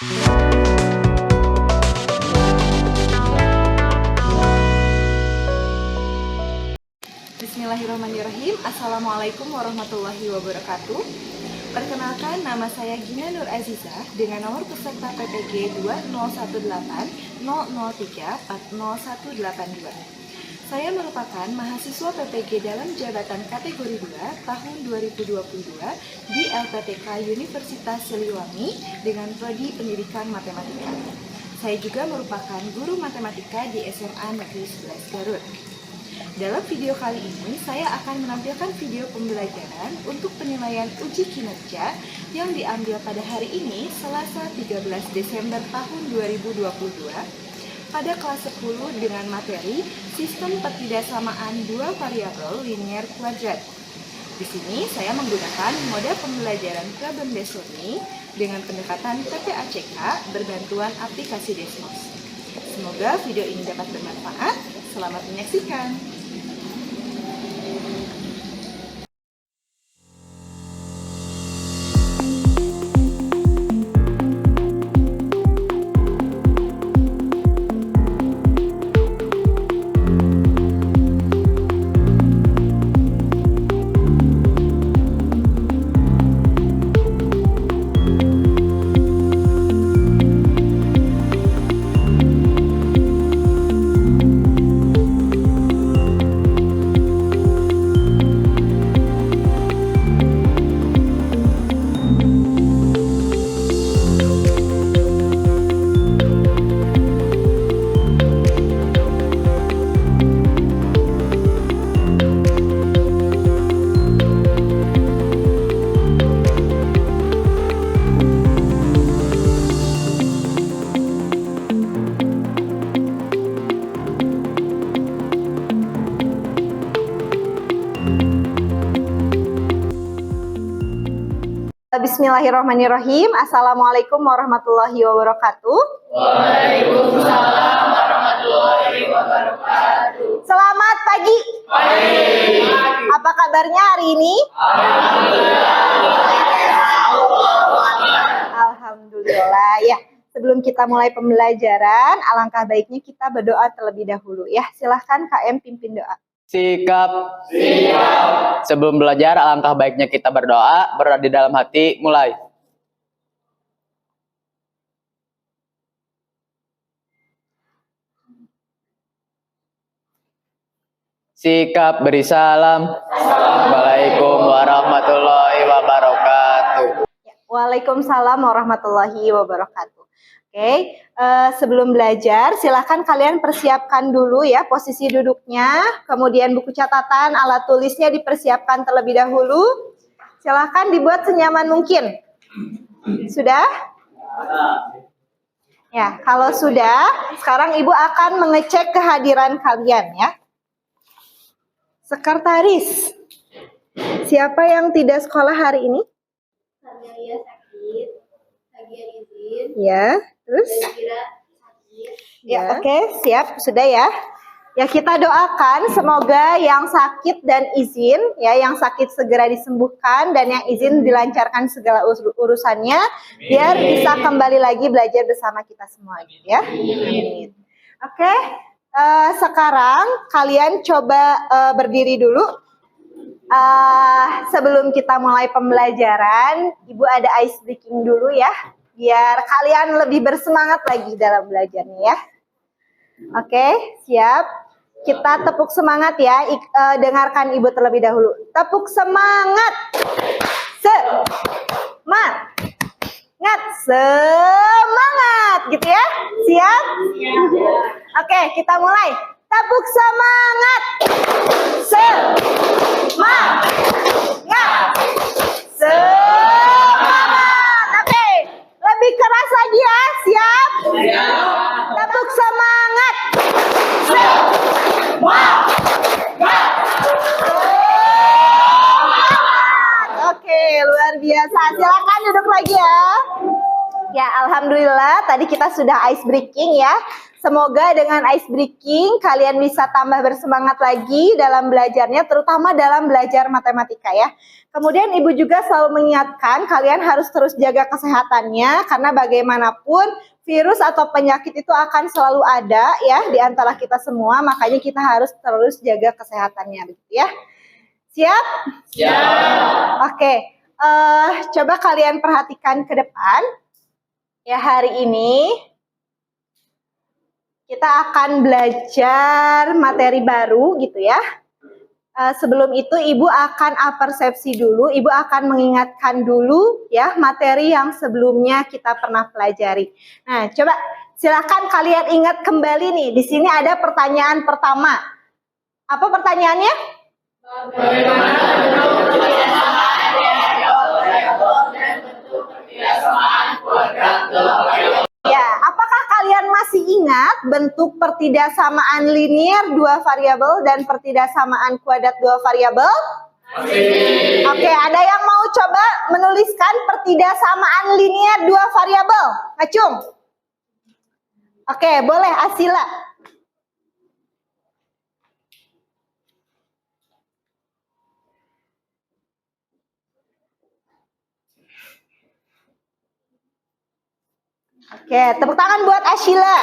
Bismillahirrahmanirrahim. Assalamualaikum warahmatullahi wabarakatuh. Perkenalkan, nama saya Gina Nur Azizah dengan nomor peserta PPG 2018003400182. Saya merupakan mahasiswa PPG dalam jabatan kategori 2 tahun 2022 di LPTK Universitas Siliwangi dengan prodi Pendidikan Matematika. Saya juga merupakan guru matematika di SMA Negeri 11 Garut. Dalam video kali ini, saya akan menampilkan video pembelajaran untuk penilaian uji kinerja yang diambil pada hari ini, Selasa 13 Desember tahun 2022, pada kelas 10 dengan materi Sistem Pertidaksamaan Dua Variabel Linier Kuadrat. Di sini saya menggunakan mode pembelajaran Problem Desoni dengan pendekatan PPACK berbantuan aplikasi Desmos. Semoga video ini dapat bermanfaat. Selamat menyaksikan. Bismillahirrahmanirrahim. Assalamualaikum warahmatullahi wabarakatuh. Waalaikumsalam warahmatullahi wabarakatuh. Selamat pagi. Apa kabarnya hari ini? Alhamdulillah. Ya, sebelum kita mulai pembelajaran, alangkah baiknya kita berdoa terlebih dahulu ya. Silahkan KM pimpin doa. Sikap. Sebelum belajar, alangkah baiknya kita berdoa di dalam hati. Mulai. Sikap beri salam. Assalamualaikum warahmatullahi wabarakatuh. Waalaikumsalam warahmatullahi wabarakatuh. Oke, sebelum belajar, silahkan kalian persiapkan dulu ya posisi duduknya, kemudian buku catatan, alat tulisnya dipersiapkan terlebih dahulu. Silahkan dibuat senyaman mungkin. Sudah? Ya, kalau sudah, sekarang Ibu akan mengecek kehadiran kalian ya. Sekretaris, siapa yang tidak sekolah hari ini? Saya sakit, bagian izin. Ya, terus? Ya, oke, siap, sudah ya. Ya, kita doakan semoga yang sakit dan izin, ya, yang sakit segera disembuhkan dan yang izin dilancarkan segala urusannya, biar bisa kembali lagi belajar bersama kita semua, ya. Amin. Oke, sekarang kalian coba berdiri dulu. Sebelum kita mulai pembelajaran, Ibu ada ice breaking dulu ya, biar kalian lebih bersemangat lagi dalam belajarnya ya. Oke, siap. Kita tepuk semangat ya. Dengarkan Ibu terlebih dahulu. Tepuk semangat. Semangat gitu ya. Siap? Oke, kita mulai. Tepuk semangat. Semangat. Oke, lebih keras lagi ya. Siap? Tepuk semangat. Oke, luar biasa. Silakan duduk lagi ya. Ya, alhamdulillah tadi kita sudah ice breaking ya. Semoga dengan ice breaking kalian bisa tambah bersemangat lagi dalam belajarnya, terutama dalam belajar matematika ya. Kemudian Ibu juga selalu mengingatkan kalian harus terus jaga kesehatannya, karena bagaimanapun virus atau penyakit itu akan selalu ada ya di antara kita semua, makanya kita harus terus jaga kesehatannya begitu ya. Siap? Siap. Oke, coba kalian perhatikan ke depan. Ya, hari ini kita akan belajar materi baru gitu ya. Sebelum itu Ibu akan apersepsi dulu, Ibu akan mengingatkan dulu ya materi yang sebelumnya kita pernah pelajari. Nah, coba silakan kalian ingat kembali nih. Di sini ada pertanyaan pertama. Apa pertanyaannya? Bagaimana bentuk persamaan variabel dan bentuk persamaan kuadrat dua variabel? Ya, apakah kalian masih ingat bentuk pertidaksamaan linear dua variabel dan pertidaksamaan kuadrat dua variabel? Masih. Oke, ada yang mau coba menuliskan pertidaksamaan linear dua variabel? Acung? Oke, boleh Asila. Oke, tepuk tangan buat Ashila.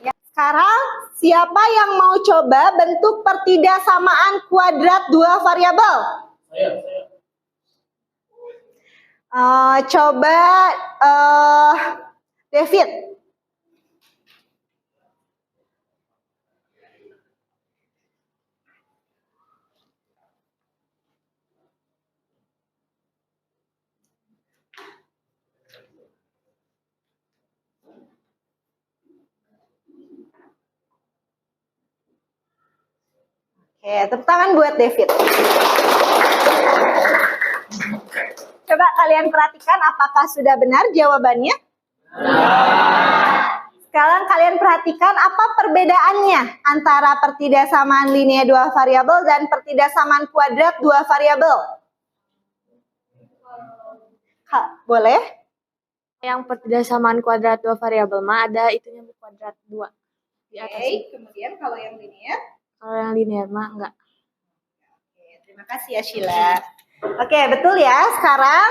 Ya, sekarang siapa yang mau coba bentuk pertidaksamaan kuadrat dua variabel? Coba David. Oke, tepuk tangan buat David. Coba kalian perhatikan apakah sudah benar jawabannya? Sekarang kalian perhatikan apa perbedaannya antara pertidaksamaan linear dua variabel dan pertidaksamaan kuadrat dua variabel? Boleh? Yang pertidaksamaan kuadrat dua variabel mah ada itunya kuadrat 2 di atas. Kemudian kalau yang linear? Kalau yang linear mah enggak. Oke, terima kasih ya Sheila. Oke, betul ya. Sekarang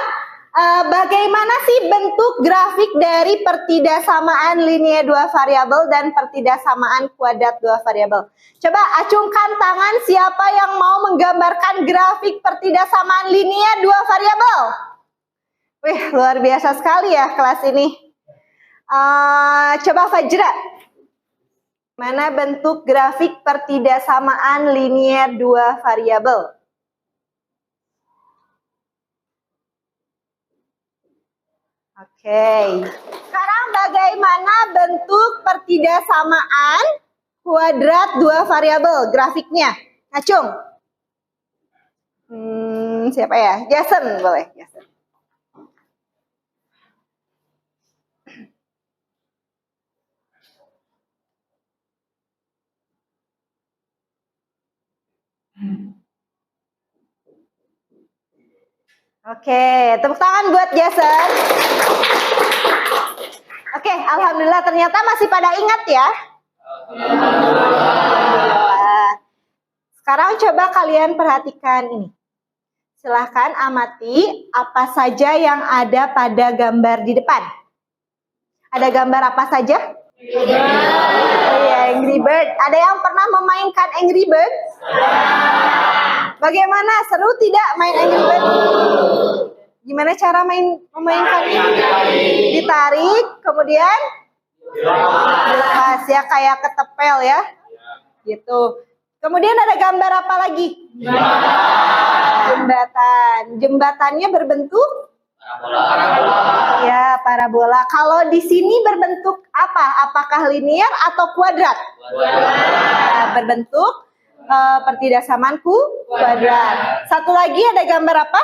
bagaimana sih bentuk grafik dari pertidaksamaan linear dua variabel dan pertidaksamaan kuadrat dua variabel? Coba acungkan tangan siapa yang mau menggambarkan grafik pertidaksamaan linear dua variabel? Wih, luar biasa sekali ya kelas ini. Coba Fajra. Mana bentuk grafik pertidaksamaan linear dua variabel? Oke. Sekarang bagaimana bentuk pertidaksamaan kuadrat dua variabel grafiknya? Acung. Siapa ya? Jason boleh. Jason. Oke, tepuk tangan buat Jason. Oke, alhamdulillah ternyata masih pada ingat ya. Alhamdulillah. Sekarang coba kalian perhatikan ini. Silahkan amati apa saja yang ada pada gambar di depan. Ada gambar apa saja? Oh ya, Angry Bird. Ada yang pernah memainkan Angry Bird? Bagaimana? Seru tidak main Angry Bird? Gimana cara memainkannya? Ditarik, kemudian dilepas ya, kayak ketepel ya. Gitu. Kemudian ada gambar apa lagi? Jembatan. Jembatannya berbentuk? Parabola. Ya, parabola. Kalau di sini berbentuk apa? Apakah linear atau kuadrat? Kuadrat. Berbentuk pertidaksamaan kuadrat. Satu lagi ada gambar apa?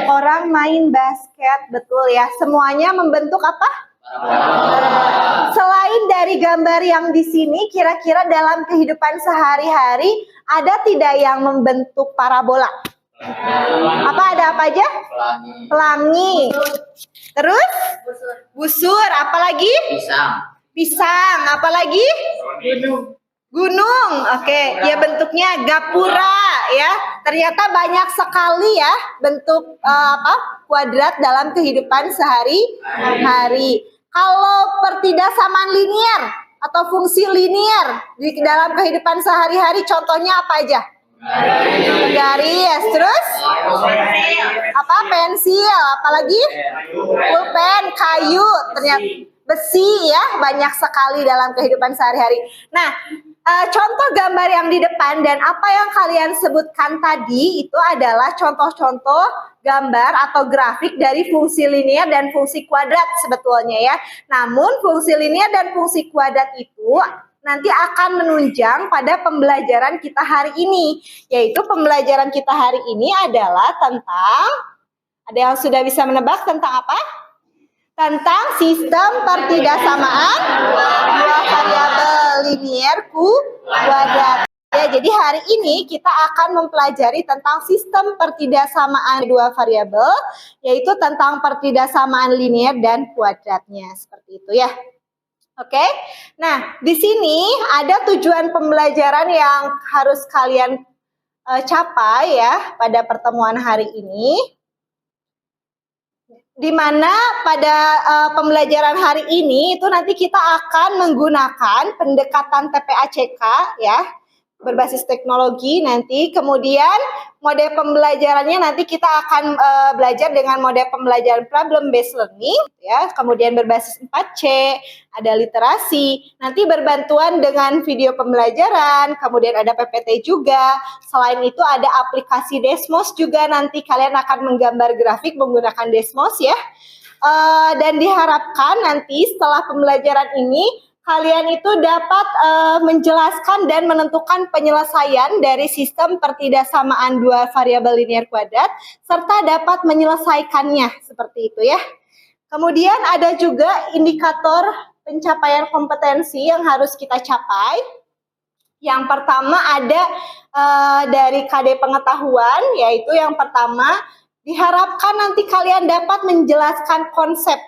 Orang main basket. Betul ya. Semuanya membentuk apa? Selain dari gambar yang di sini, kira-kira dalam kehidupan sehari-hari ada tidak yang membentuk parabola? Ada apa? apa aja? Pelangi. Pelangi. Terus? Busur. Apalagi? Pisang. Pisang. Apalagi? Gunung. Oke, ya bentuknya gapura ya. Ternyata banyak sekali ya bentuk kuadrat dalam kehidupan sehari-hari. Kalau pertidasamaan linier atau fungsi linier di dalam kehidupan sehari-hari contohnya apa aja? Garis, terus apa? Pensil, apalagi? Pulpen, kayu, ternyata besi ya, banyak sekali dalam kehidupan sehari-hari. Nah, contoh gambar yang di depan dan apa yang kalian sebutkan tadi itu adalah contoh-contoh gambar atau grafik dari fungsi linier dan fungsi kuadrat sebetulnya ya. Namun fungsi linier dan fungsi kuadrat itu nanti akan menunjang pada pembelajaran kita hari ini. Yaitu pembelajaran kita hari ini adalah tentang, ada yang sudah bisa menebak tentang apa? Tentang sistem pertidasamaan dua variabel linier kuadrat. Ya, jadi hari ini kita akan mempelajari tentang sistem pertidasamaan dua variabel, yaitu tentang pertidasamaan linier dan kuadratnya. Seperti itu ya. Oke. Nah, di sini ada tujuan pembelajaran yang harus kalian capai ya pada pertemuan hari ini. Di mana pada pembelajaran hari ini itu nanti kita akan menggunakan pendekatan TPACK ya, berbasis teknologi nanti. Kemudian mode pembelajarannya nanti kita akan belajar dengan mode pembelajaran problem based learning ya, kemudian berbasis 4C, ada literasi, nanti berbantuan dengan video pembelajaran, kemudian ada PPT juga. Selain itu ada aplikasi Desmos juga, nanti kalian akan menggambar grafik menggunakan Desmos ya. Dan diharapkan nanti setelah pembelajaran ini kalian itu dapat menjelaskan dan menentukan penyelesaian dari sistem pertidasamaan dua variabel linier kuadrat serta dapat menyelesaikannya seperti itu ya. Kemudian ada juga indikator pencapaian kompetensi yang harus kita capai. Yang pertama ada dari KD pengetahuan, yaitu yang pertama diharapkan nanti kalian dapat menjelaskan konsep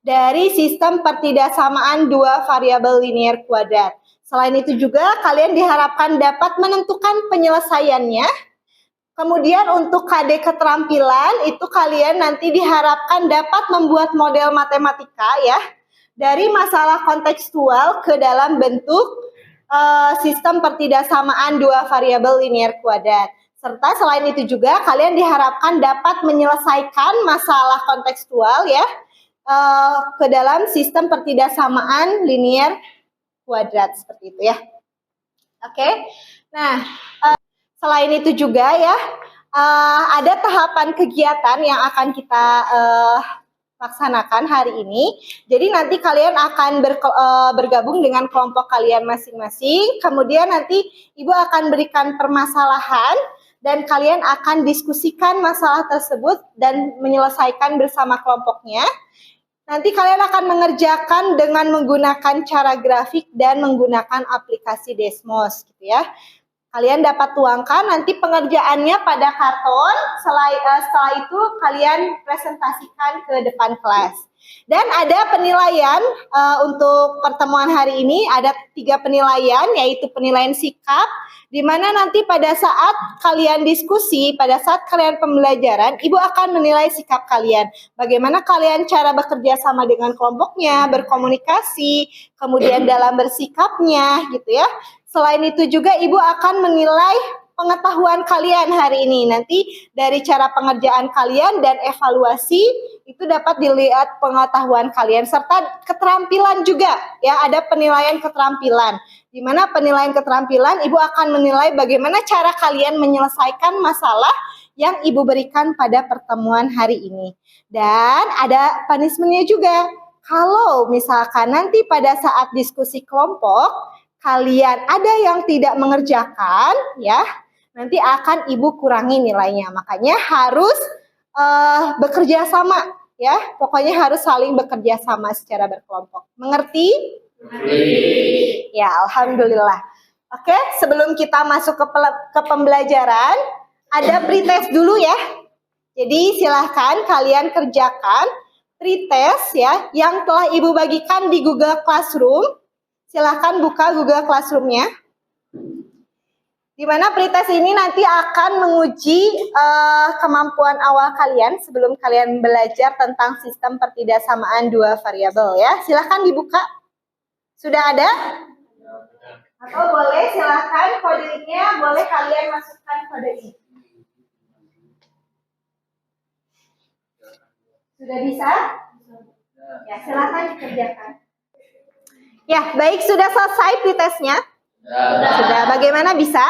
dari sistem pertidasamaan dua variabel linier kuadrat. Selain itu juga kalian diharapkan dapat menentukan penyelesaiannya. Kemudian untuk KD keterampilan itu kalian nanti diharapkan dapat membuat model matematika ya dari masalah kontekstual ke dalam bentuk sistem pertidasamaan dua variabel linier kuadrat. Serta selain itu juga kalian diharapkan dapat menyelesaikan masalah kontekstual ya ke dalam sistem pertidasamaan linier kuadrat seperti itu ya. Oke. Nah, selain itu juga ya ada tahapan kegiatan yang akan kita laksanakan hari ini. Jadi nanti kalian akan bergabung dengan kelompok kalian masing-masing. Kemudian nanti Ibu akan berikan permasalahan dan kalian akan diskusikan masalah tersebut dan menyelesaikan bersama kelompoknya. Nanti kalian akan mengerjakan dengan menggunakan cara grafik dan menggunakan aplikasi Desmos gitu ya. Kalian dapat tuangkan nanti pengerjaannya pada karton, setelah itu kalian presentasikan ke depan kelas. Dan ada penilaian untuk pertemuan hari ini, ada 3 penilaian, yaitu penilaian sikap, di mana nanti pada saat kalian diskusi, pada saat kalian pembelajaran, Ibu akan menilai sikap kalian. Bagaimana kalian cara bekerja sama dengan kelompoknya, berkomunikasi, kemudian dalam bersikapnya gitu ya. Selain itu juga Ibu akan menilai pengetahuan kalian hari ini. Nanti dari cara pengerjaan kalian dan evaluasi itu dapat dilihat pengetahuan kalian serta keterampilan juga ya, ada penilaian keterampilan. Di mana penilaian keterampilan Ibu akan menilai bagaimana cara kalian menyelesaikan masalah yang Ibu berikan pada pertemuan hari ini. Dan ada punishment-nya juga. Kalau misalkan nanti pada saat diskusi kelompok kalian ada yang tidak mengerjakan ya, nanti akan Ibu kurangi nilainya. Makanya harus bekerja sama ya. Pokoknya harus saling bekerja sama secara berkelompok. Mengerti? Mengerti. Ya, alhamdulillah. Oke, sebelum kita masuk ke pembelajaran, ada pretest dulu ya. Jadi silahkan kalian kerjakan pretest ya yang telah Ibu bagikan di Google Classroom. Silahkan buka Google Classroom-nya. Di mana pretest ini nanti akan menguji kemampuan awal kalian sebelum kalian belajar tentang sistem pertidaksamaan dua variabel ya. Silahkan dibuka. Sudah ada? Atau boleh silahkan kodenya boleh kalian masukkan kode ini. Sudah bisa? Ya, silahkan dikerjakan. Ya, baik, sudah selesai pretestnya? Sudah. Bagaimana bisa?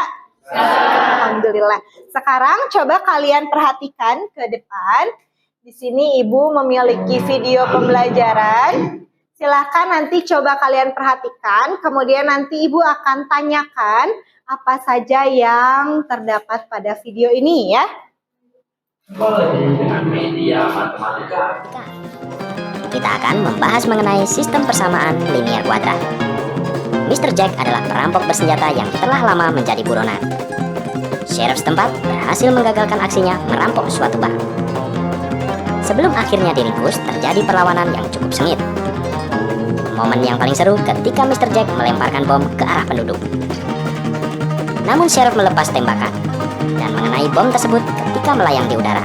Alhamdulillah. Sekarang coba kalian perhatikan ke depan. Di sini Ibu memiliki video pembelajaran. Silahkan nanti coba kalian perhatikan. Kemudian nanti Ibu akan tanyakan apa saja yang terdapat pada video ini ya. Dengan media matematika. Kita akan membahas mengenai sistem persamaan linier kuadrat. Mr. Jack adalah perampok bersenjata yang telah lama menjadi buronan. Sheriff setempat berhasil menggagalkan aksinya merampok suatu bank. Sebelum akhirnya diringkus, terjadi perlawanan yang cukup sengit. Momen yang paling seru ketika Mr. Jack melemparkan bom ke arah penduduk. Namun Sheriff melepas tembakan dan mengenai bom tersebut ketika melayang di udara,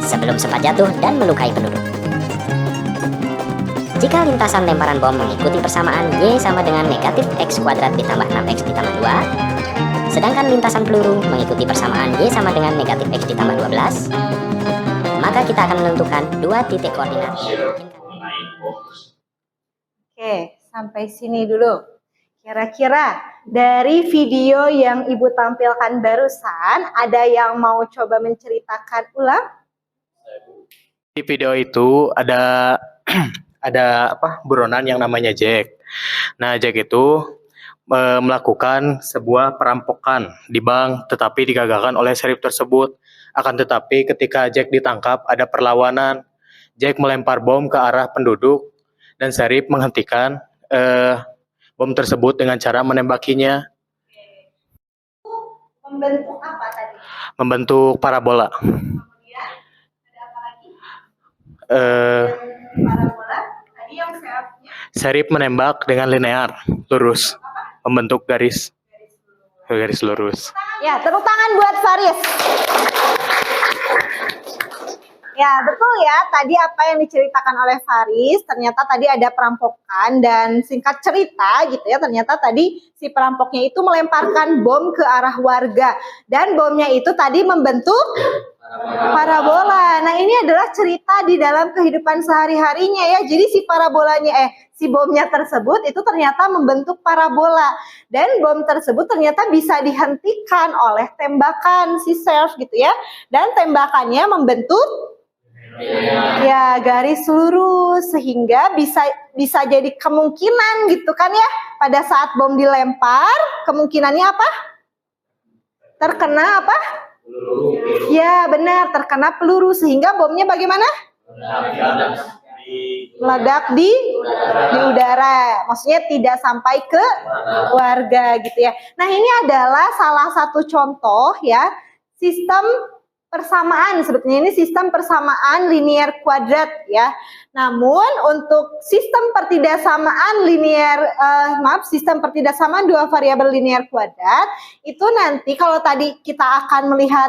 sebelum sempat jatuh dan melukai penduduk. Jika lintasan lemparan bom mengikuti persamaan Y sama dengan negatif X kuadrat ditambah 6X ditambah 2, sedangkan lintasan peluru mengikuti persamaan Y sama dengan negatif X ditambah 12, maka kita akan menentukan dua titik koordinat. Oke, sampai sini dulu. Kira-kira dari video yang Ibu tampilkan barusan, ada yang mau coba menceritakan ulang? Di video itu ada buronan yang namanya Jack. Nah, Jack itu melakukan sebuah perampokan di bank, tetapi digagalkan oleh sheriff tersebut. Akan tetapi ketika Jack ditangkap, ada perlawanan. Jack melempar bom ke arah penduduk dan sheriff menghentikan bom tersebut dengan cara menembakinya. Membentuk apa tadi? Membentuk parabola. Kemudian ada apa lagi? Parabola. Tadi yang Sheriff menembak dengan linear, lurus, membentuk garis lurus. Ya, tepuk tangan buat Faris. Ya, betul ya. Tadi apa yang diceritakan oleh Faris, ternyata tadi ada perampokan dan singkat cerita gitu ya, ternyata tadi si perampoknya itu melemparkan bom ke arah warga dan bomnya itu tadi membentuk parabola. Nah, ini adalah cerita di dalam kehidupan sehari-harinya ya. Jadi si bomnya tersebut itu ternyata membentuk parabola dan bom tersebut ternyata bisa dihentikan oleh tembakan si sheriff gitu ya. Dan tembakannya membentuk ya garis lurus sehingga bisa jadi kemungkinan gitu kan ya. Pada saat bom dilempar, kemungkinannya apa? Terkena apa? Ya benar, terkena peluru sehingga bomnya bagaimana? Meledak di udara. Maksudnya tidak sampai ke warga gitu ya. Nah, ini adalah salah satu contoh ya sistem persamaan. Sebetulnya ini sistem persamaan linier kuadrat ya. Namun untuk sistem pertidaksamaan dua variabel linier kuadrat itu nanti kalau tadi kita akan melihat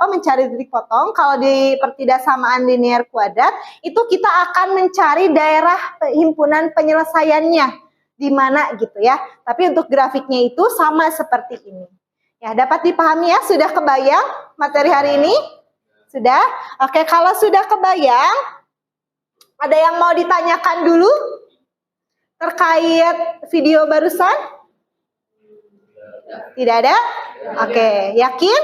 mencari titik potong, kalau di pertidaksamaan linier kuadrat itu kita akan mencari daerah himpunan penyelesaiannya di mana gitu ya. Tapi untuk grafiknya itu sama seperti ini. Ya, dapat dipahami ya? Sudah kebayang materi hari ini? Sudah? Oke, kalau sudah kebayang, ada yang mau ditanyakan dulu terkait video barusan? Tidak ada? Oke, yakin?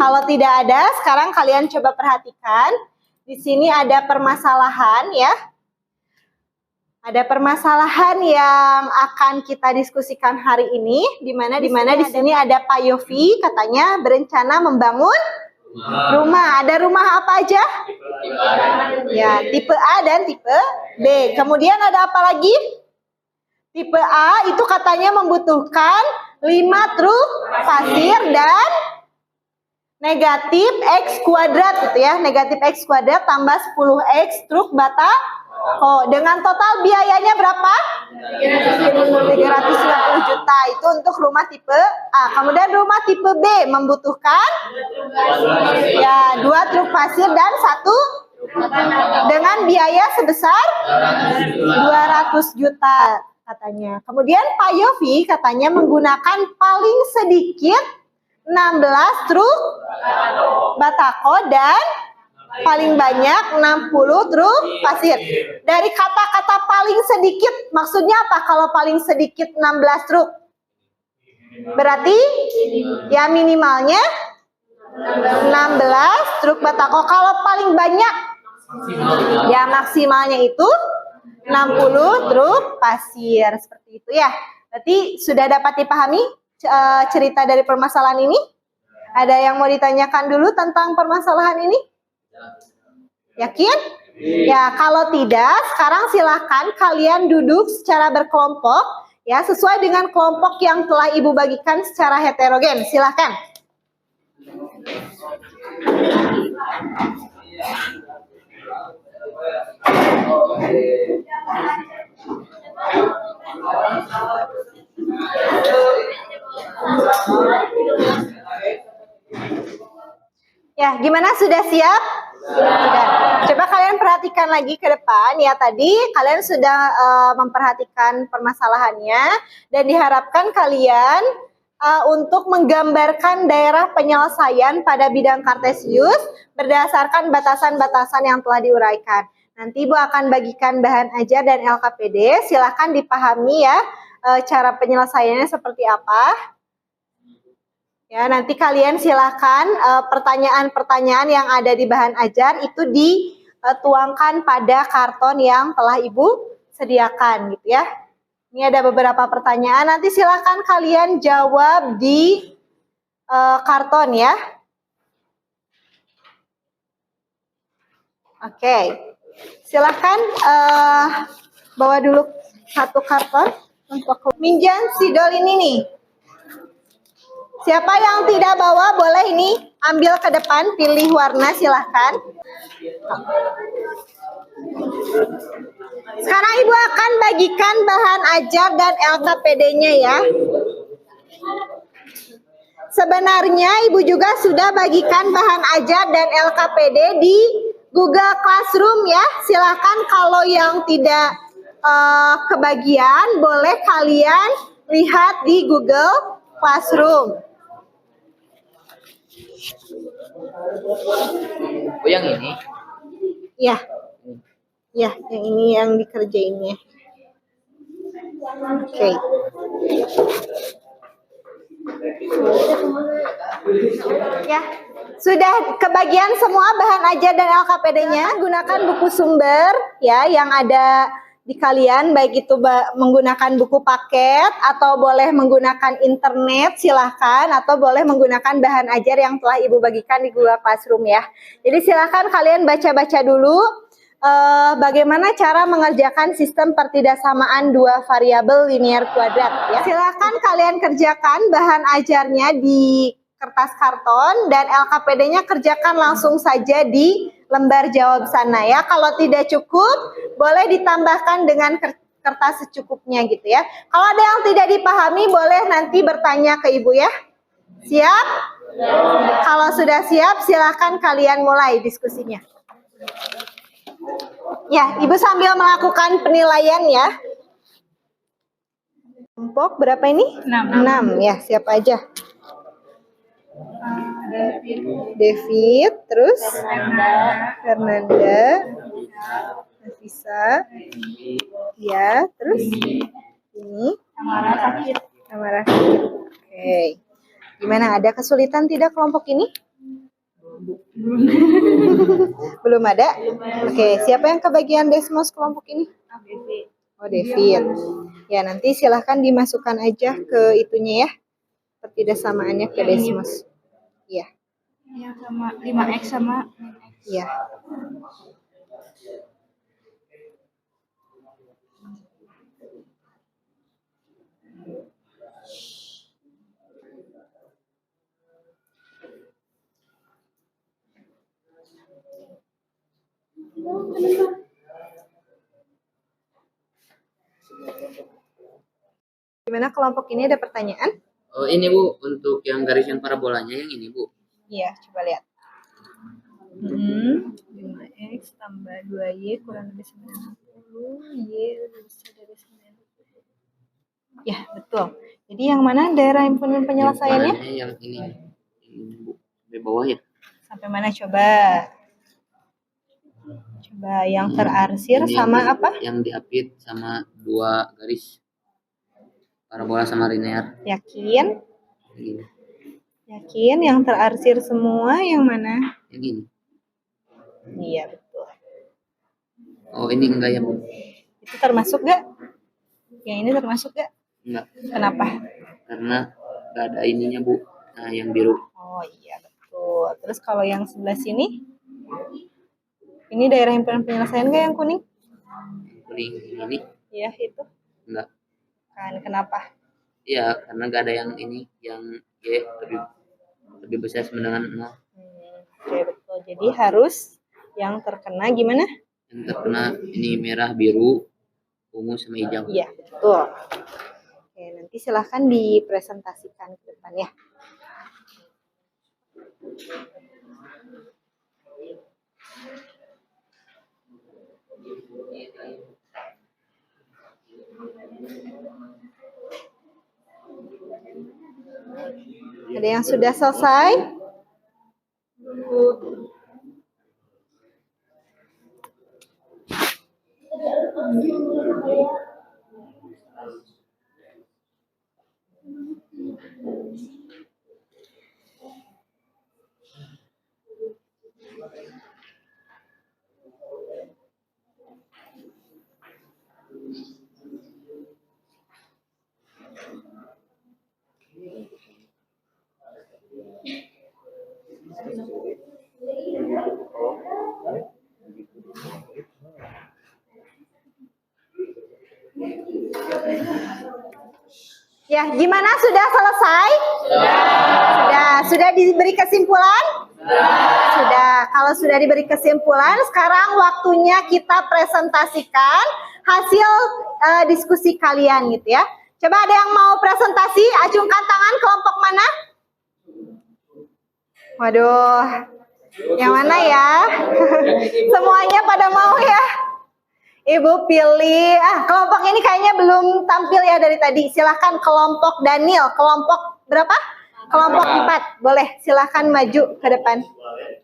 Kalau tidak ada, sekarang kalian coba perhatikan. Di sini ada permasalahan ya. Ada permasalahan yang akan kita diskusikan hari ini, di mana di sini ada Pak Yofi katanya berencana membangun rumah. Ada rumah apa aja? Ya, tipe A dan tipe B. Kemudian ada apa lagi? Tipe A itu katanya membutuhkan 5 truk pasir dan negatif X kuadrat gitu ya. Negatif X kuadrat tambah 10X truk batako. Dengan total biayanya berapa? 350 juta. Itu untuk rumah tipe A. Kemudian rumah tipe B membutuhkan ya 2 truk pasir dan 1 dengan biaya sebesar 200 juta katanya. Kemudian Pak Yofi katanya menggunakan paling sedikit 16 truk batako dan paling banyak 60 truk pasir. Dari kata-kata paling sedikit, maksudnya apa kalau paling sedikit 16 truk? Berarti ya minimalnya 16 truk batako. Kalau paling banyak ya maksimalnya itu 60 truk pasir. Seperti itu ya. Berarti sudah dapat dipahami cerita dari permasalahan ini? Ada yang mau ditanyakan dulu tentang permasalahan ini? Yakin? Ya, kalau tidak, sekarang silakan kalian duduk secara berkelompok ya, sesuai dengan kelompok yang telah Ibu bagikan secara heterogen. Silakan. Ya, gimana? Sudah siap? Sudah. Coba kalian perhatikan lagi ke depan ya. Tadi kalian sudah memperhatikan permasalahannya dan diharapkan kalian untuk menggambarkan daerah penyelesaian pada bidang kartesius berdasarkan batasan-batasan yang telah diuraikan. Nanti Ibu akan bagikan bahan ajar dan LKPD. Silakan dipahami ya cara penyelesaiannya seperti apa. Ya, nanti kalian silakan pertanyaan-pertanyaan yang ada di bahan ajar itu dituangkan pada karton yang telah Ibu sediakan gitu ya. Ini ada beberapa pertanyaan, nanti silakan kalian jawab di karton ya. Oke. Silakan bawa dulu satu karton untuk Minjan Sidol ini nih. Siapa yang tidak bawa boleh ini ambil ke depan, pilih warna silahkan. Sekarang Ibu akan bagikan bahan ajar dan LKPD-nya ya. Sebenarnya Ibu juga sudah bagikan bahan ajar dan LKPD di Google Classroom ya. Silahkan kalau yang tidak kebagian boleh kalian lihat di Google Classroom. Oh, yang ini? Ya, ya, yang ini yang dikerjainnya. Oke. Ya, sudah kebagian semua bahan ajar dan LKPD-nya. Gunakan buku sumber ya yang ada di kalian, baik itu menggunakan buku paket atau boleh menggunakan internet silahkan, atau boleh menggunakan bahan ajar yang telah Ibu bagikan di Google Classroom ya. Jadi silahkan kalian baca-baca dulu bagaimana cara mengerjakan sistem pertidaksamaan dua variabel linear kuadrat ya. Silahkan kalian kerjakan bahan ajarnya di kertas karton dan LKPD-nya kerjakan langsung saja di lembar jawab sana ya. Kalau tidak cukup, boleh ditambahkan dengan kertas secukupnya gitu ya. Kalau ada yang tidak dipahami, boleh nanti bertanya ke Ibu ya. Siap? Kalau sudah siap, silakan kalian mulai diskusinya. Ya, Ibu sambil melakukan penilaian ya. Kelompok berapa ini? 6 ya, siapa aja? David, terus Fernanda, Nafisa, ya, terus ini Tamara sakit. Oke, gimana? Ada kesulitan tidak kelompok ini? Belum ada. Oke, siapa yang kebagian Desmos kelompok ini? Oh, David. Ya, nanti silahkan dimasukkan aja ke itunya ya. Pertidaksamaannya ke Desmos. Iya. Ya, sama 5X sama Iya. Gimana kelompok ini, ada pertanyaan? Oh, ini Bu, untuk yang garis yang parabolanya yang ini Bu. Iya, coba lihat. 5x tambah 2y kurang dari 90, y lebih besar dari 90. Ya, betul. Jadi yang mana daerah himpunan penyelesaiannya? Yang ini Bu, di bawah ya. Sampai mana coba? Coba yang terarsir Ini sama yang, apa? Yang diapit sama dua garis. Parabola sama linear. Yakin? Begini. Yakin yang terarsir semua yang mana? Yang gini. Iya, betul. Oh, ini enggak ya Bu? Itu termasuk gak? Yang ini termasuk gak? Enggak. Kenapa? Karena enggak ada ininya Bu. Nah, yang biru. Oh iya, betul. Terus kalau yang sebelah sini? Ini daerah himpunan penyelesaian gak yang kuning? Yang kuning ini Iya, itu. enggak. Kan kenapa? Iya, karena enggak ada yang ini, yang Y lebih besar sama dengan 0. Oke, betul. Jadi harus yang terkena gimana? Yang terkena ini merah, biru, ungu sama hijau. Iya, betul. Oke, nanti silahkan dipresentasikan ke depan ya. Ada yang sudah selesai? Ya, gimana? Sudah selesai? Sudah diberi kesimpulan? Sudah. Kalau sudah diberi kesimpulan, sekarang waktunya kita presentasikan hasil diskusi kalian gitu ya. Coba ada yang mau presentasi? Acungkan tangan, kelompok mana? Waduh, yang mana ya? Semuanya pada mau ya? Ibu pilih, kelompok ini kayaknya belum tampil ya dari tadi. Silahkan kelompok Daniel, kelompok berapa? Kelompok 4, boleh silahkan maju ke depan.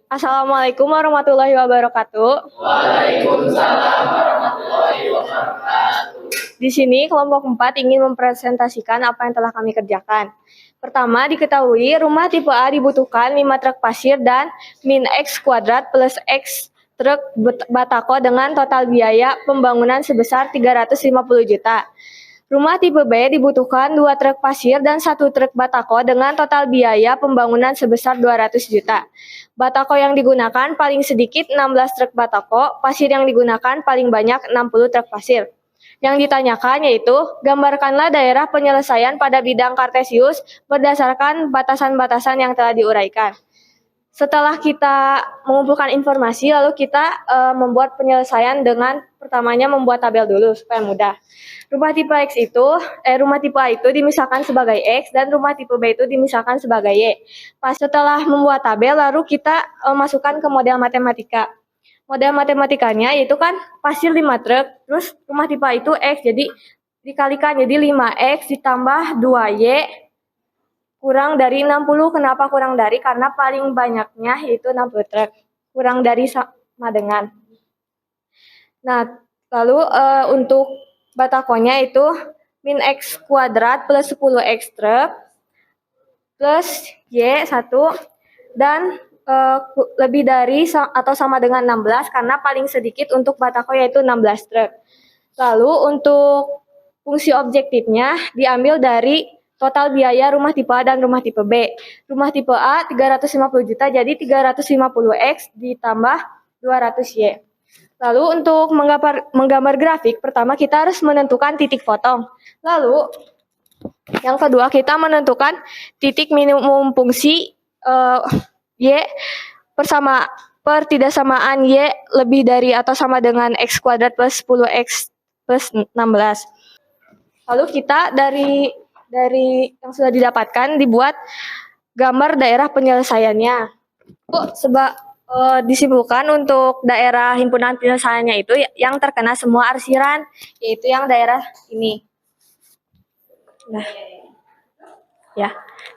Assalamualaikum warahmatullahi wabarakatuh. Waalaikumsalam warahmatullahi wabarakatuh. Di sini kelompok 4 ingin mempresentasikan apa yang telah kami kerjakan. Pertama, diketahui rumah tipe A dibutuhkan 5 truk pasir dan min X kuadrat plus X truk batako dengan total biaya pembangunan sebesar 350 juta. Rumah tipe B dibutuhkan 2 truk pasir dan 1 truk batako dengan total biaya pembangunan sebesar 200 juta. Batako yang digunakan paling sedikit 16 truk batako, pasir yang digunakan paling banyak 60 truk pasir. Yang ditanyakan yaitu, gambarkanlah daerah penyelesaian pada bidang kartesius berdasarkan batasan-batasan yang telah diuraikan. Setelah kita mengumpulkan informasi, lalu kita membuat penyelesaian dengan pertamanya membuat tabel dulu supaya mudah. Rumah tipe rumah tipe A itu dimisalkan sebagai X dan rumah tipe B itu dimisalkan sebagai Y. Setelah membuat tabel, lalu kita masukkan ke model matematika. Model matematikanya yaitu kan pasir 5 truk, terus rumah tipe A itu X, jadi dikalikan jadi 5X ditambah 2Y kurang dari 60. Kenapa kurang dari? Karena paling banyaknya yaitu 60 truk. Kurang dari sama dengan. Nah, lalu untuk batakonya itu min X kuadrat plus 10X truk plus Y 1 dan lebih dari atau sama dengan 16 karena paling sedikit untuk batako yaitu 16 truk. Lalu untuk fungsi objektifnya diambil dari total biaya rumah tipe A dan rumah tipe B. Rumah tipe A 350 juta, jadi 350X ditambah 200Y. Lalu untuk menggambar grafik, pertama kita harus menentukan titik potong. Lalu yang kedua kita menentukan titik minimum fungsi Y pertidaksamaan Y lebih dari atau sama dengan X kuadrat plus 10X plus 16. Lalu kita dari yang sudah didapatkan dibuat gambar daerah penyelesaiannya. Disimpulkan untuk daerah himpunan penyelesaiannya itu yang terkena semua arsiran, yaitu yang daerah ini. Nah, ya.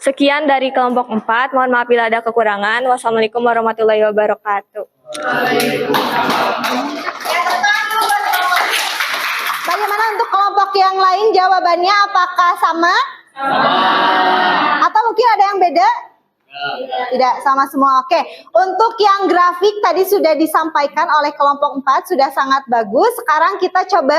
Sekian dari kelompok 4. Mohon maaf bila ada kekurangan. Wassalamualaikum warahmatullahi wabarakatuh. Bagaimana untuk kelompok yang lain jawabannya? Apakah sama? Atau mungkin ada yang beda? Tidak, sama semua. Oke, untuk yang grafik tadi sudah disampaikan oleh kelompok 4, sudah sangat bagus. Sekarang kita coba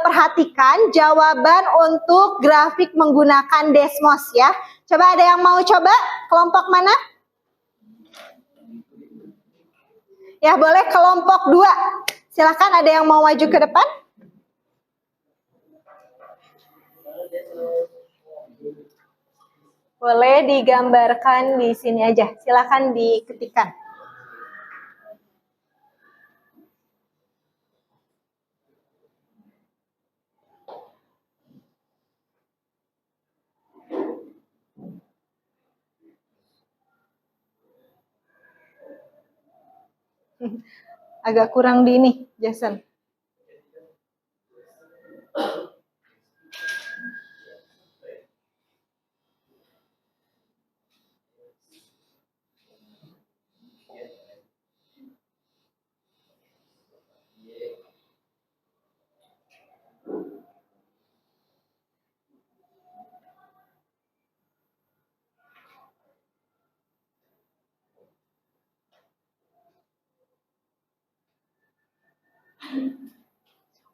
perhatikan jawaban untuk grafik menggunakan Desmos ya. Coba ada yang mau coba? Kelompok mana? Ya, boleh kelompok 2. Silakan, ada yang mau maju ke depan? Boleh digambarkan di sini aja. Silakan diketikkan. Agak kurang di ini, Jason.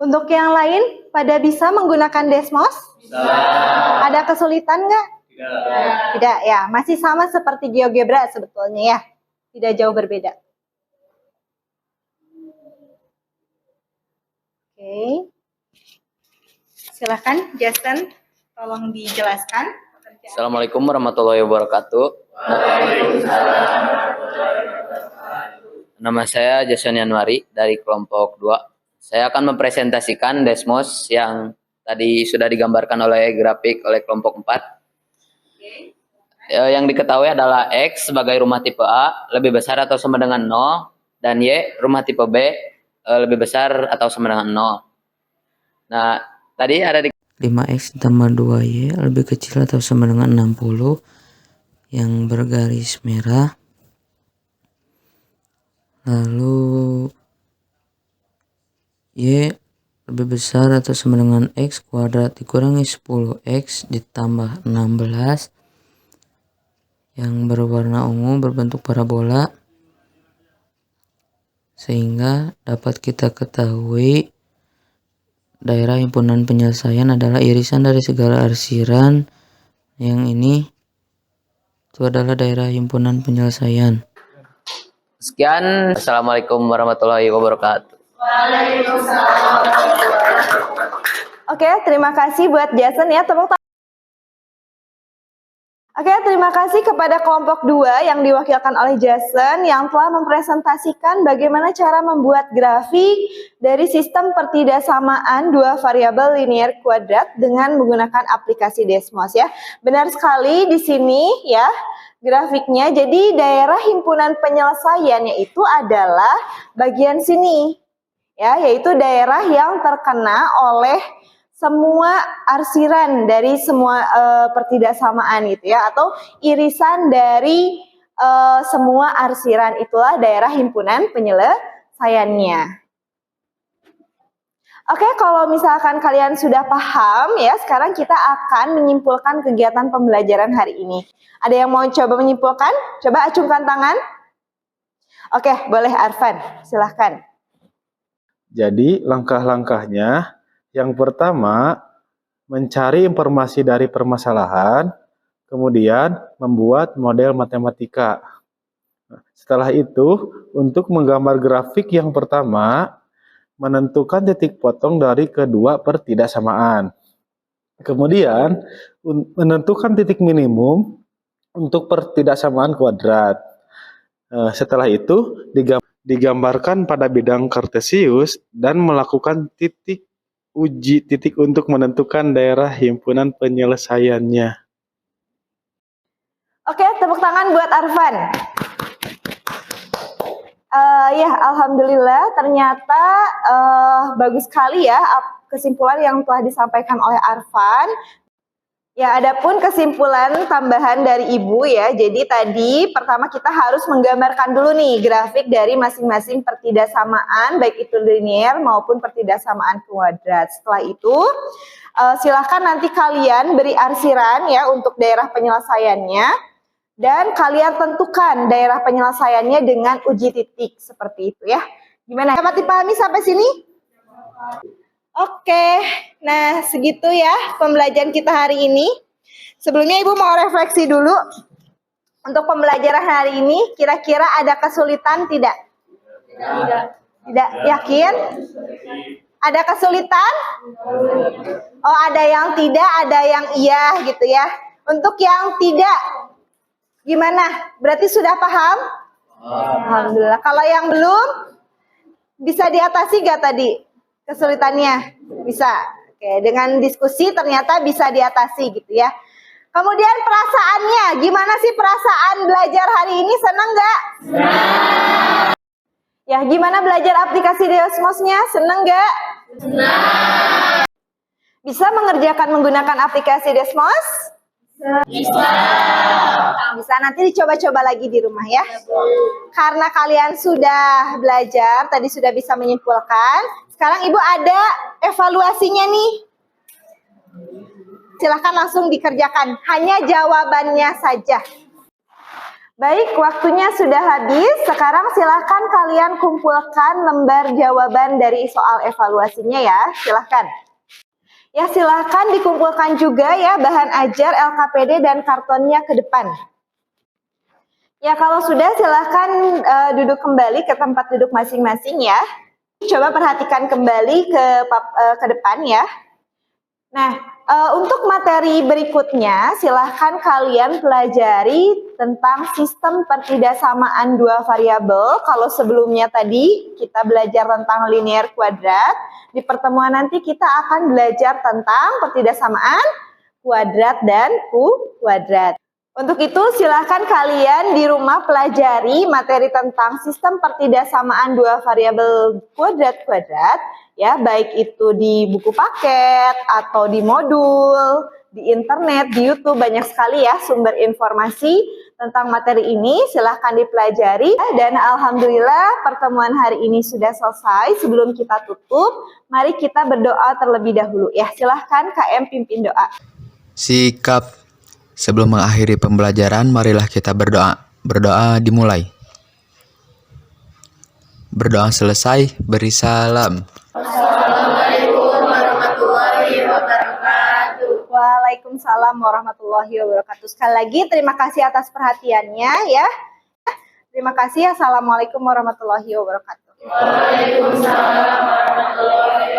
Untuk yang lain, pada bisa menggunakan Desmos? Bisa. Ada kesulitan nggak? Tidak. Tidak ya, masih sama seperti GeoGebra sebetulnya ya. Tidak jauh berbeda. Oke. Silakan, Jason, tolong dijelaskan. Assalamualaikum warahmatullahi wabarakatuh. Nama saya Jason Yanuari dari kelompok 2. Saya akan mempresentasikan Desmos yang tadi sudah digambarkan oleh grafik oleh kelompok 4. Yang diketahui adalah X sebagai rumah tipe A lebih besar atau sama dengan 0 dan Y rumah tipe B lebih besar atau sama dengan 0. Nah, tadi ada di 5X ditambah 2Y lebih kecil atau sama dengan 60 yang bergaris merah. Lalu Y lebih besar atau sama dengan X kuadrat dikurangi 10X ditambah 16 yang berwarna ungu berbentuk parabola, sehingga dapat kita ketahui daerah himpunan penyelesaian adalah irisan dari segala arsiran. Yang ini itu adalah daerah himpunan penyelesaian. Sekian, assalamualaikum warahmatullahi wabarakatuh. Oke, terima kasih buat Jason ya. Tepuk tangan. Oke, terima kasih kepada kelompok 2 yang diwakilkan oleh Jason yang telah mempresentasikan bagaimana cara membuat grafik dari sistem pertidaksamaan dua variabel linear kuadrat dengan menggunakan aplikasi Desmos ya. Benar sekali di sini ya grafiknya. Jadi daerah himpunan penyelesaiannya itu adalah bagian sini. Ya, yaitu daerah yang terkena oleh semua arsiran dari semua pertidaksamaan gitu ya, atau irisan dari semua arsiran, itulah daerah himpunan penyelesaiannya. Oke, kalau misalkan kalian sudah paham ya, sekarang kita akan menyimpulkan kegiatan pembelajaran hari ini. Ada yang mau coba menyimpulkan? Coba acungkan tangan. Oke, boleh Arfan, silahkan. Jadi langkah-langkahnya, yang pertama mencari informasi dari permasalahan, kemudian membuat model matematika. Setelah itu, untuk menggambar grafik yang pertama, menentukan titik potong dari kedua pertidaksamaan. Kemudian, menentukan titik minimum untuk pertidaksamaan kuadrat. Setelah itu digambarkan pada bidang kartesius dan melakukan uji titik untuk menentukan daerah himpunan penyelesaiannya. Oke, tepuk tangan buat Arfan. Ya, alhamdulillah ternyata bagus sekali ya kesimpulan yang telah disampaikan oleh Arfan. Ya, adapun kesimpulan tambahan dari Ibu ya. Jadi tadi pertama kita harus menggambarkan dulu nih grafik dari masing-masing pertidasamaan baik itu linear maupun pertidasamaan kuadrat. Setelah itu silahkan nanti kalian beri arsiran ya untuk daerah penyelesaiannya. Dan kalian tentukan daerah penyelesaiannya dengan uji titik seperti itu ya. Gimana? Dapat dipahami sampai sini? Oke, nah segitu ya pembelajaran kita hari ini. Sebelumnya Ibu mau refleksi dulu. Untuk pembelajaran hari ini, kira-kira ada kesulitan tidak? Tidak. Yakin? Ada kesulitan? Oh, ada yang tidak, ada yang iya gitu ya. Untuk yang tidak, gimana? Berarti sudah paham? Alhamdulillah. Kalau yang belum, bisa diatasi gak tadi kesulitannya? Bisa. Oke, dengan diskusi ternyata bisa diatasi gitu ya. Kemudian perasaannya, gimana sih perasaan belajar hari ini? Senang gak? Senang. Ya, gimana belajar aplikasi Desmosnya? Senang gak? Senang. Bisa mengerjakan menggunakan aplikasi Desmos? Bisa nanti dicoba-coba lagi di rumah ya. Karena kalian sudah belajar, tadi sudah bisa menyimpulkan. Sekarang Ibu ada evaluasinya nih. Silahkan langsung dikerjakan. Hanya jawabannya saja. Baik, waktunya sudah habis. Sekarang silahkan kalian kumpulkan lembar jawaban dari soal evaluasinya ya. Silahkan. Ya, silahkan dikumpulkan juga ya bahan ajar, LKPD, dan kartonnya ke depan. Ya, kalau sudah silahkan duduk kembali ke tempat duduk masing-masing ya. Coba perhatikan kembali ke depan ya. Nah, untuk materi berikutnya silahkan kalian pelajari tentang sistem pertidasamaan dua variabel. Kalau sebelumnya tadi kita belajar tentang linear kuadrat, di pertemuan nanti kita akan belajar tentang pertidasamaan kuadrat dan kuadrat. Untuk itu silahkan kalian di rumah pelajari materi tentang sistem pertidasamaan dua variabel kuadrat-kuadrat ya, baik itu di buku paket atau di modul, di internet, di YouTube, banyak sekali ya sumber informasi tentang materi ini. Silahkan dipelajari dan alhamdulillah pertemuan hari ini sudah selesai. Sebelum kita tutup, mari kita berdoa terlebih dahulu ya. Silahkan KM pimpin doa. Sikap. Sebelum mengakhiri pembelajaran, marilah kita berdoa. Berdoa dimulai. Berdoa selesai, beri salam. Assalamualaikum warahmatullahi wabarakatuh. Waalaikumsalam warahmatullahi wabarakatuh. Sekali lagi terima kasih atas perhatiannya ya. Terima kasih. Assalamualaikum warahmatullahi wabarakatuh. Waalaikumsalam warahmatullahi